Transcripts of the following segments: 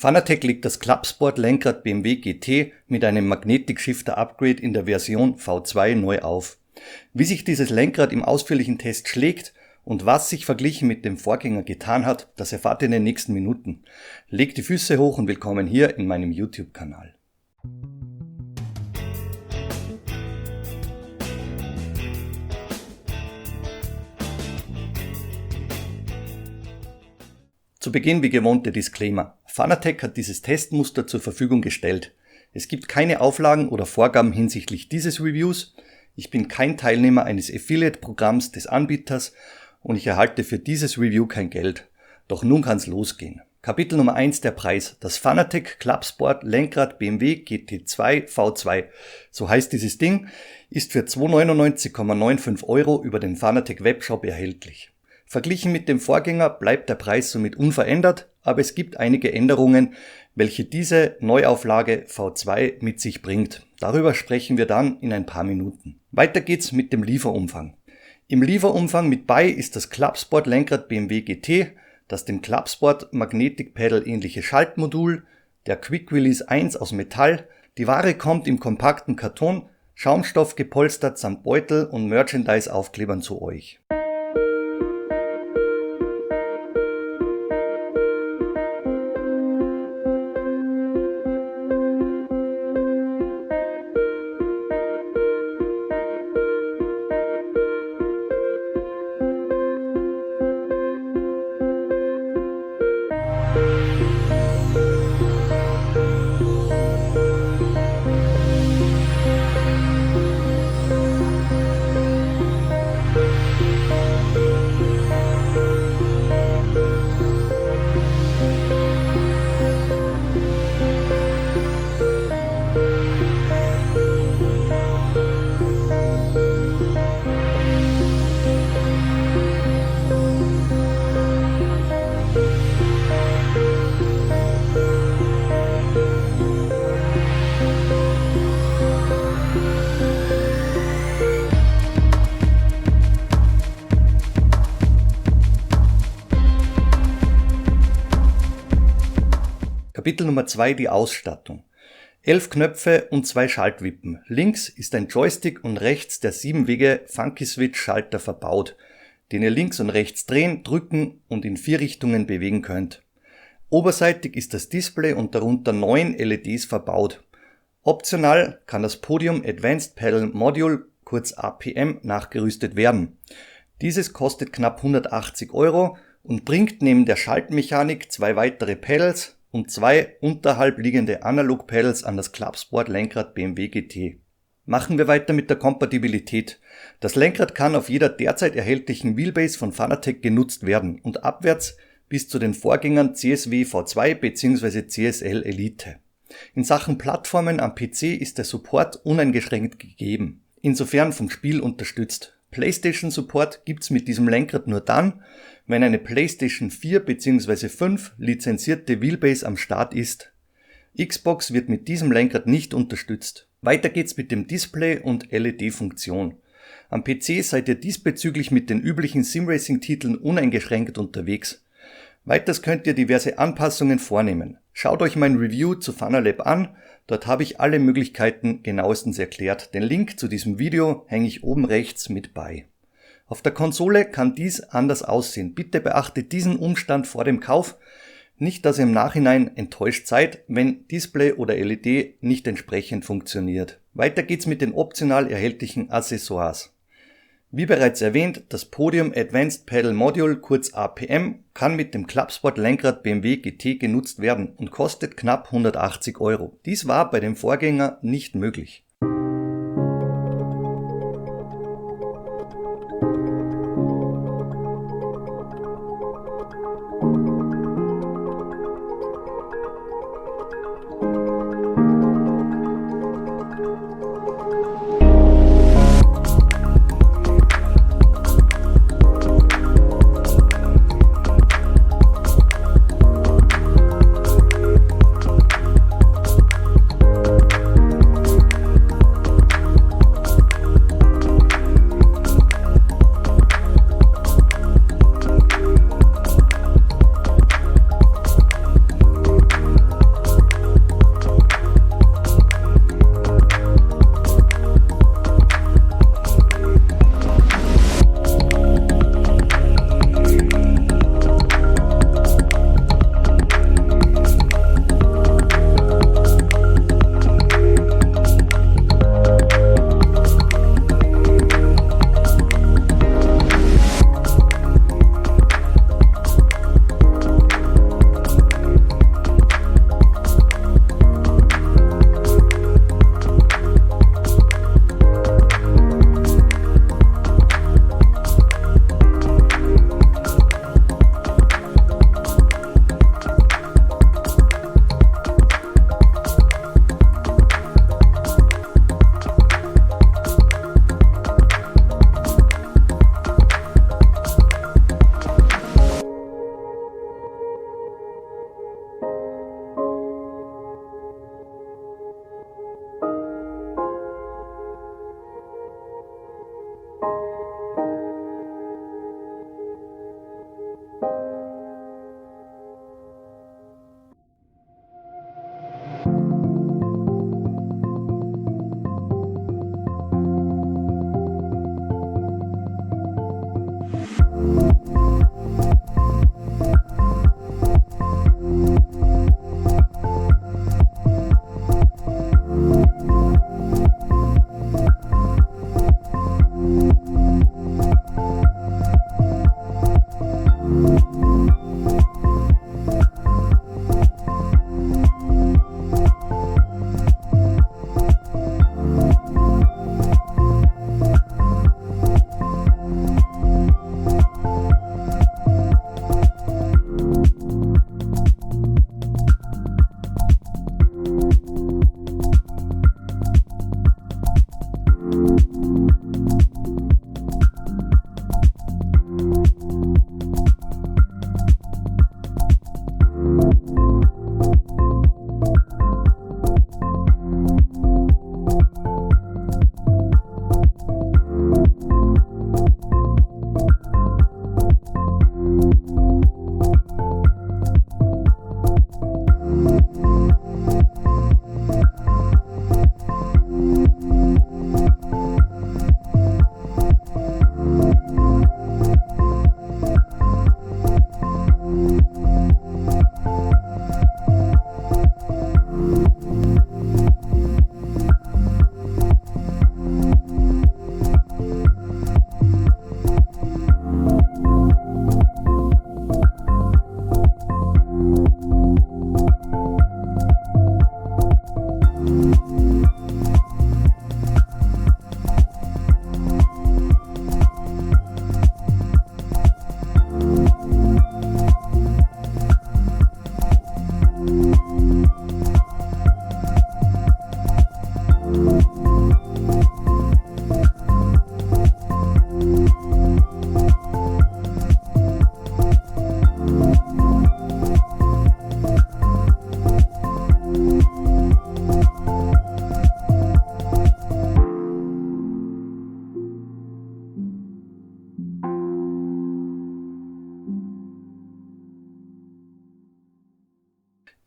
Fanatec legt das Clubsport-Lenkrad BMW GT mit einem Magnetic Shifter Upgrade in der Version V2 neu auf. Wie sich dieses Lenkrad im ausführlichen Test schlägt und was sich verglichen mit dem Vorgänger getan hat, das erfahrt ihr in den nächsten Minuten. Legt die Füße hoch und willkommen hier in meinem YouTube-Kanal. Zu Beginn wie gewohnt der Disclaimer. Fanatec hat dieses Testmuster zur Verfügung gestellt. Es gibt keine Auflagen oder Vorgaben hinsichtlich dieses Reviews. Ich bin kein Teilnehmer eines Affiliate-Programms des Anbieters und ich erhalte für dieses Review kein Geld. Doch nun kann's losgehen. Kapitel Nummer 1, der Preis. Das Fanatec Clubsport Lenkrad BMW GT2 V2, so heißt dieses Ding, ist für 299,95 € über den Fanatec Webshop erhältlich. Verglichen mit dem Vorgänger bleibt der Preis somit unverändert, aber es gibt einige Änderungen, welche diese Neuauflage V2 mit sich bringt. Darüber sprechen wir dann in ein paar Minuten. Weiter geht's mit dem Lieferumfang. Im Lieferumfang mit bei ist das Clubsport Lenkrad BMW GT, das dem Clubsport Magnetic Pedal ähnliche Schaltmodul, der Quick Release 1 aus Metall. Die Ware kommt im kompakten Karton, Schaumstoff gepolstert samt Beutel und Merchandise-Aufklebern zu euch. Kapitel Nummer 2, die Ausstattung. 11 Knöpfe und 2 Schaltwippen. Links ist ein Joystick und rechts der 7-Wege Funky Switch Schalter verbaut, den ihr links und rechts drehen, drücken und in 4 Richtungen bewegen könnt. Oberseitig ist das Display und darunter 9 LEDs verbaut. Optional kann das Podium Advanced Pedal Module, kurz APM, nachgerüstet werden. Dieses kostet knapp 180 € und bringt neben der Schaltmechanik 2 weitere Pedals und 2 unterhalb liegende Analog-Pedals an das Clubsport Lenkrad BMW GT. Machen wir weiter mit der Kompatibilität. Das Lenkrad kann auf jeder derzeit erhältlichen Wheelbase von Fanatec genutzt werden und abwärts bis zu den Vorgängern CSW V2 bzw. CSL Elite. In Sachen Plattformen am PC ist der Support uneingeschränkt gegeben, insofern vom Spiel unterstützt. PlayStation Support gibt's mit diesem Lenkrad nur dann, wenn eine PlayStation 4 bzw. 5 lizenzierte Wheelbase am Start ist. Xbox wird mit diesem Lenkrad nicht unterstützt. Weiter geht's mit dem Display und LED-Funktion. Am PC seid ihr diesbezüglich mit den üblichen Simracing-Titeln uneingeschränkt unterwegs. Weiters könnt ihr diverse Anpassungen vornehmen. Schaut euch mein Review zu Fanalab an, dort habe ich alle Möglichkeiten genauestens erklärt. Den Link zu diesem Video hänge ich oben rechts mit bei. Auf der Konsole kann dies anders aussehen. Bitte beachtet diesen Umstand vor dem Kauf, nicht dass ihr im Nachhinein enttäuscht seid, wenn Display oder LED nicht entsprechend funktioniert. Weiter geht's mit den optional erhältlichen Accessoires. Wie bereits erwähnt, das Podium Advanced Pedal Module, kurz APM, kann mit dem Clubsport Lenkrad BMW GT genutzt werden und kostet knapp 180 €. Dies war bei dem Vorgänger nicht möglich.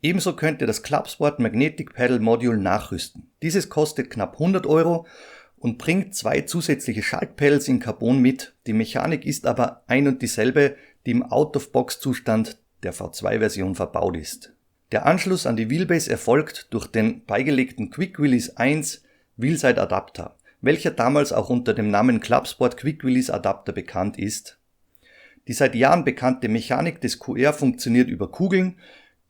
Ebenso könnte das Clubsport Magnetic Pedal Module nachrüsten. Dieses kostet knapp 100 € und bringt 2 zusätzliche Schaltpedals in Carbon mit. Die Mechanik ist aber ein und dieselbe, die im Out-of-Box-Zustand der V2-Version verbaut ist. Der Anschluss an die Wheelbase erfolgt durch den beigelegten Quick Release 1 Wheelside Adapter, welcher damals auch unter dem Namen Clubsport Quick Release Adapter bekannt ist. Die seit Jahren bekannte Mechanik des QR funktioniert über Kugeln,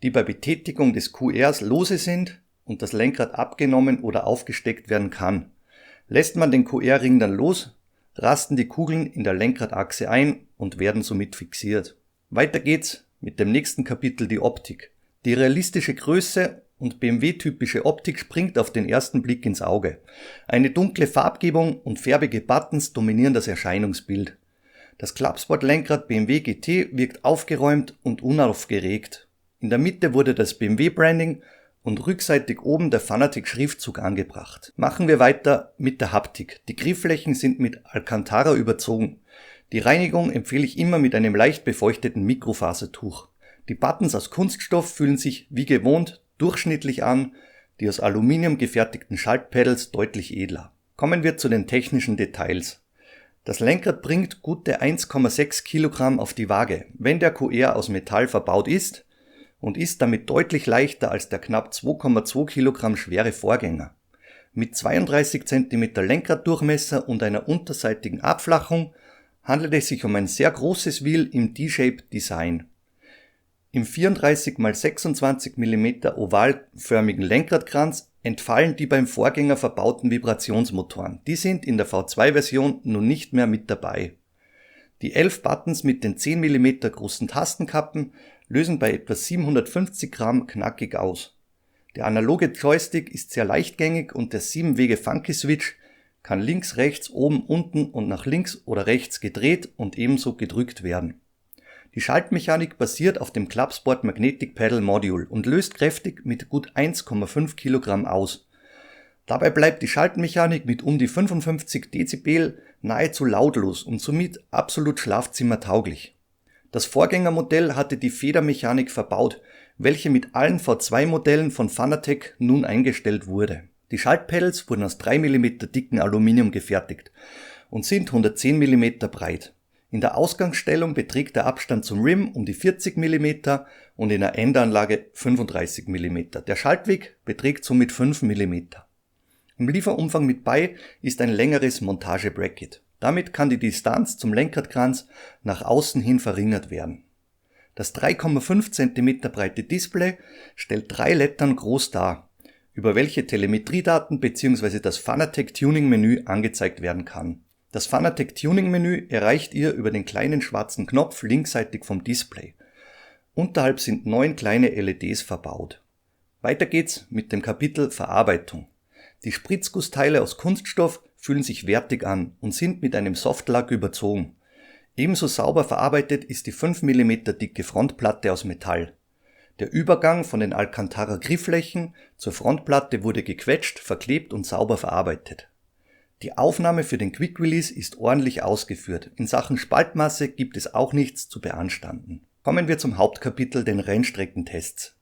die bei Betätigung des QRs lose sind und das Lenkrad abgenommen oder aufgesteckt werden kann. Lässt man den QR-Ring dann los, rasten die Kugeln in der Lenkradachse ein und werden somit fixiert. Weiter geht's mit dem nächsten Kapitel, die Optik. Die realistische Größe und BMW-typische Optik springt auf den ersten Blick ins Auge. Eine dunkle Farbgebung und färbige Buttons dominieren das Erscheinungsbild. Das Clubsport-Lenkrad BMW GT wirkt aufgeräumt und unaufgeregt. In der Mitte wurde das BMW-Branding und rückseitig oben der Fanatec-Schriftzug angebracht. Machen wir weiter mit der Haptik. Die Griffflächen sind mit Alcantara überzogen. Die Reinigung empfehle ich immer mit einem leicht befeuchteten Mikrofasertuch. Die Buttons aus Kunststoff fühlen sich wie gewohnt durchschnittlich an, die aus Aluminium gefertigten Schaltpedals deutlich edler. Kommen wir zu den technischen Details. Das Lenkrad bringt gute 1,6 Kilogramm auf die Waage, wenn der QR aus Metall verbaut ist, und ist damit deutlich leichter als der knapp 2,2 Kilogramm schwere Vorgänger. Mit 32 cm Lenkraddurchmesser und einer unterseitigen Abflachung handelt es sich um ein sehr großes Wheel im D-Shape Design. Im 34 x 26 mm ovalförmigen Lenkradkranz entfallen die beim Vorgänger verbauten Vibrationsmotoren. Die sind in der V2-Version nun nicht mehr mit dabei. Die 11 Buttons mit den 10 mm großen Tastenkappen lösen bei etwa 750 Gramm knackig aus. Der analoge Joystick ist sehr leichtgängig und der 7-Wege Funky Switch kann links, rechts, oben, unten und nach links oder rechts gedreht und ebenso gedrückt werden. Die Schaltmechanik basiert auf dem Clubsport Magnetic Pedal Module und löst kräftig mit gut 1,5 Kilogramm aus. Dabei bleibt die Schaltmechanik mit um die 55 Dezibel nahezu lautlos und somit absolut schlafzimmertauglich. Das Vorgängermodell hatte die Federmechanik verbaut, welche mit allen V2-Modellen von Fanatec nun eingestellt wurde. Die Schaltpedals wurden aus 3 mm dicken Aluminium gefertigt und sind 110 mm breit. In der Ausgangsstellung beträgt der Abstand zum Rim um die 40 mm und in der Endanlage 35 mm. Der Schaltweg beträgt somit 5 mm. Im Lieferumfang mit bei ist ein längeres Montagebracket. Damit kann die Distanz zum Lenkradkranz nach außen hin verringert werden. Das 3,5 cm breite Display stellt 3 Lettern groß dar, über welche Telemetriedaten bzw. das Fanatec Tuning Menü angezeigt werden kann. Das Fanatec Tuning Menü erreicht ihr über den kleinen schwarzen Knopf linksseitig vom Display. Unterhalb sind 9 kleine LEDs verbaut. Weiter geht's mit dem Kapitel Verarbeitung. Die Spritzgussteile aus Kunststoff fühlen sich wertig an und sind mit einem Softlack überzogen. Ebenso sauber verarbeitet ist die 5 mm dicke Frontplatte aus Metall. Der Übergang von den Alcantara Griffflächen zur Frontplatte wurde gequetscht, verklebt und sauber verarbeitet. Die Aufnahme für den Quick Release ist ordentlich ausgeführt. In Sachen Spaltmasse gibt es auch nichts zu beanstanden. Kommen wir zum Hauptkapitel, den Rennstreckentests.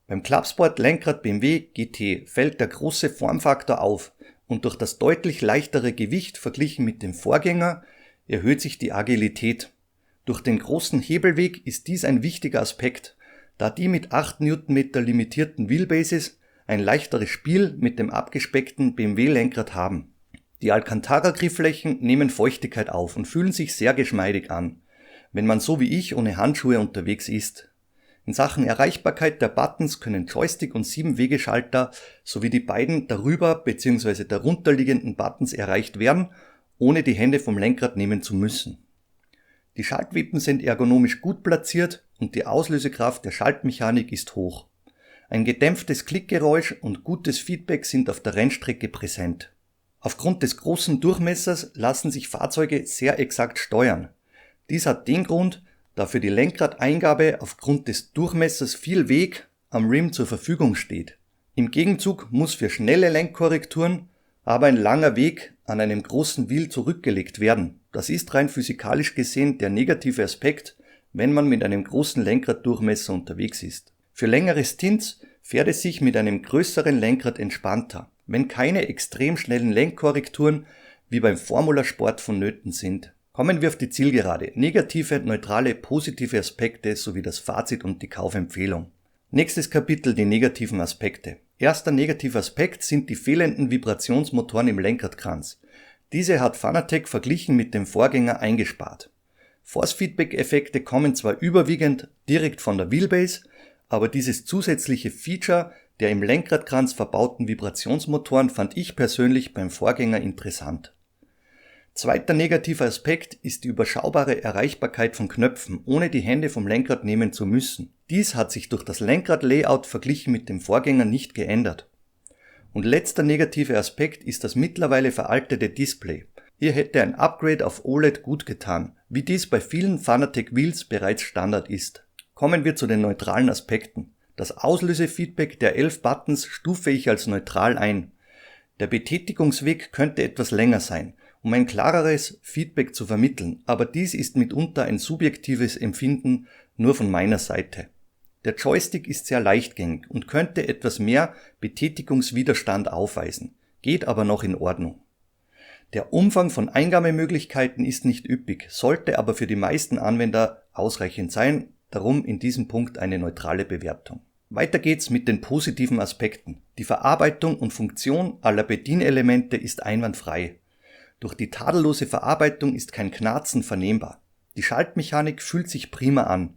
Beim Clubsport Lenkrad BMW GT fällt der große Formfaktor auf und durch das deutlich leichtere Gewicht verglichen mit dem Vorgänger erhöht sich die Agilität. Durch den großen Hebelweg ist dies ein wichtiger Aspekt, da die mit 8 Nm limitierten Wheelbases ein leichteres Spiel mit dem abgespeckten BMW-Lenkrad haben. Die Alcantara-Griffflächen nehmen Feuchtigkeit auf und fühlen sich sehr geschmeidig an, wenn man so wie ich ohne Handschuhe unterwegs ist. In Sachen Erreichbarkeit der Buttons können Joystick und 7-Wegeschalter sowie die beiden darüber bzw. darunter liegenden Buttons erreicht werden, ohne die Hände vom Lenkrad nehmen zu müssen. Die Schaltwippen sind ergonomisch gut platziert und die Auslösekraft der Schaltmechanik ist hoch. Ein gedämpftes Klickgeräusch und gutes Feedback sind auf der Rennstrecke präsent. Aufgrund des großen Durchmessers lassen sich Fahrzeuge sehr exakt steuern. Dies hat den Grund, da für die Lenkradeingabe aufgrund des Durchmessers viel Weg am Rim zur Verfügung steht. Im Gegenzug muss für schnelle Lenkkorrekturen aber ein langer Weg an einem großen Wheel zurückgelegt werden. Das ist rein physikalisch gesehen der negative Aspekt, wenn man mit einem großen Lenkraddurchmesser unterwegs ist. Für längere Stints fährt es sich mit einem größeren Lenkrad entspannter, wenn keine extrem schnellen Lenkkorrekturen wie beim Formulasport vonnöten sind. Kommen wir auf die Zielgerade, negative, neutrale, positive Aspekte sowie das Fazit und die Kaufempfehlung. Nächstes Kapitel, die negativen Aspekte. Erster negativer Aspekt sind die fehlenden Vibrationsmotoren im Lenkradkranz. Diese hat Fanatec verglichen mit dem Vorgänger eingespart. Force-Feedback-Effekte kommen zwar überwiegend direkt von der Wheelbase, aber dieses zusätzliche Feature der im Lenkradkranz verbauten Vibrationsmotoren fand ich persönlich beim Vorgänger interessant. Zweiter negativer Aspekt ist die überschaubare Erreichbarkeit von Knöpfen, ohne die Hände vom Lenkrad nehmen zu müssen. Dies hat sich durch das Lenkrad-Layout verglichen mit dem Vorgänger nicht geändert. Und letzter negativer Aspekt ist das mittlerweile veraltete Display. Hier hätte ein Upgrade auf OLED gut getan, wie dies bei vielen Fanatec Wheels bereits Standard ist. Kommen wir zu den neutralen Aspekten. Das Auslösefeedback der 11 Buttons stufe ich als neutral ein. Der Betätigungsweg könnte etwas länger sein, um ein klareres Feedback zu vermitteln, aber dies ist mitunter ein subjektives Empfinden nur von meiner Seite. Der Joystick ist sehr leichtgängig und könnte etwas mehr Betätigungswiderstand aufweisen, geht aber noch in Ordnung. Der Umfang von Eingabemöglichkeiten ist nicht üppig, sollte aber für die meisten Anwender ausreichend sein, darum in diesem Punkt eine neutrale Bewertung. Weiter geht's mit den positiven Aspekten. Die Verarbeitung und Funktion aller Bedienelemente ist einwandfrei. Durch die tadellose Verarbeitung ist kein Knarzen vernehmbar. Die Schaltmechanik fühlt sich prima an.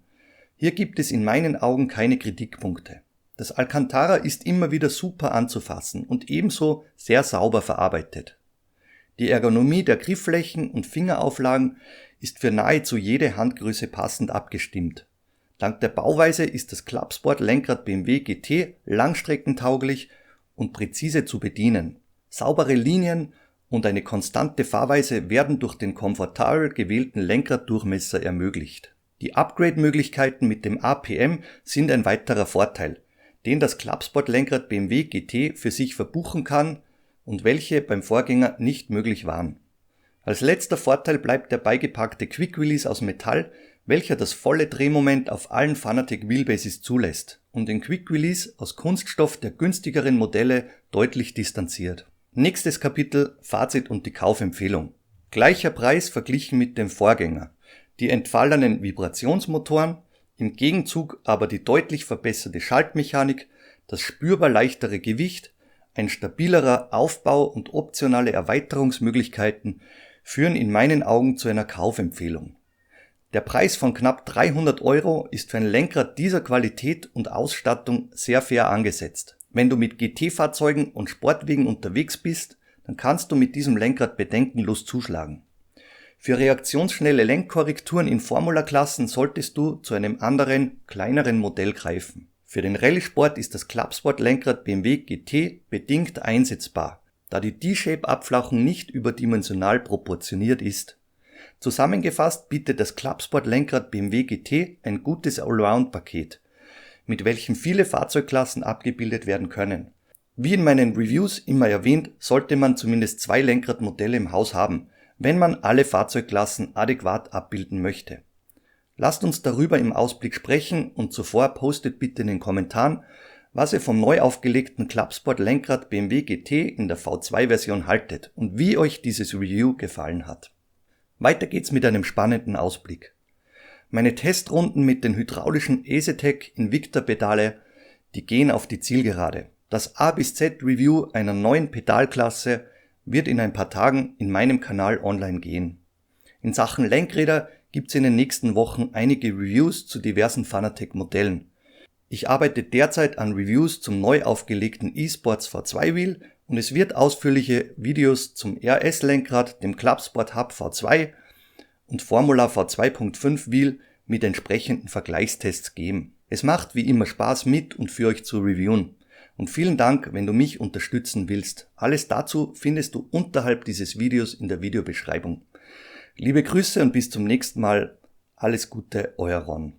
Hier gibt es in meinen Augen keine Kritikpunkte. Das Alcantara ist immer wieder super anzufassen und ebenso sehr sauber verarbeitet. Die Ergonomie der Griffflächen und Fingerauflagen ist für nahezu jede Handgröße passend abgestimmt. Dank der Bauweise ist das Clubsport-Lenkrad BMW GT langstreckentauglich und präzise zu bedienen. Saubere Linien und eine konstante Fahrweise werden durch den komfortabel gewählten Lenkraddurchmesser ermöglicht. Die Upgrade-Möglichkeiten mit dem APM sind ein weiterer Vorteil, den das Clubsport-Lenkrad BMW GT für sich verbuchen kann und welche beim Vorgänger nicht möglich waren. Als letzter Vorteil bleibt der beigepackte Quick Release aus Metall, welcher das volle Drehmoment auf allen Fanatec Wheelbases zulässt und den Quick Release aus Kunststoff der günstigeren Modelle deutlich distanziert. Nächstes Kapitel, Fazit und die Kaufempfehlung. Gleicher Preis verglichen mit dem Vorgänger. Die entfallenen Vibrationsmotoren, im Gegenzug aber die deutlich verbesserte Schaltmechanik, das spürbar leichtere Gewicht, ein stabilerer Aufbau und optionale Erweiterungsmöglichkeiten führen in meinen Augen zu einer Kaufempfehlung. Der Preis von knapp 300 € ist für ein Lenkrad dieser Qualität und Ausstattung sehr fair angesetzt. Wenn du mit GT-Fahrzeugen und Sportwegen unterwegs bist, dann kannst du mit diesem Lenkrad bedenkenlos zuschlagen. Für reaktionsschnelle Lenkkorrekturen in Formula-Klassen solltest du zu einem anderen, kleineren Modell greifen. Für den Rallye-Sport ist das Clubsport-Lenkrad BMW GT bedingt einsetzbar, da die D-Shape-Abflachung nicht überdimensional proportioniert ist. Zusammengefasst bietet das Clubsport-Lenkrad BMW GT ein gutes Allround-Paket, mit welchem viele Fahrzeugklassen abgebildet werden können. Wie in meinen Reviews immer erwähnt, sollte man zumindest 2 Lenkradmodelle im Haus haben, wenn man alle Fahrzeugklassen adäquat abbilden möchte. Lasst uns darüber im Ausblick sprechen und zuvor postet bitte in den Kommentaren, was ihr vom neu aufgelegten Clubsport-Lenkrad BMW GT in der V2-Version haltet und wie euch dieses Review gefallen hat. Weiter geht's mit einem spannenden Ausblick. Meine Testrunden mit den hydraulischen EasyTech Invicta-Pedale, die gehen auf die Zielgerade. Das A bis Z Review einer neuen Pedalklasse wird in ein paar Tagen in meinem Kanal online gehen. In Sachen Lenkräder gibt's in den nächsten Wochen einige Reviews zu diversen Fanatec Modellen. Ich arbeite derzeit an Reviews zum neu aufgelegten eSports V2 Wheel und es wird ausführliche Videos zum RS-Lenkrad, dem Clubsport Hub V2 und Formula V2.5 Wheel mit entsprechenden Vergleichstests geben. Es macht wie immer Spaß mit und für euch zu reviewen. Und vielen Dank, wenn du mich unterstützen willst. Alles dazu findest du unterhalb dieses Videos in der Videobeschreibung. Liebe Grüße und bis zum nächsten Mal. Alles Gute, euer Ron.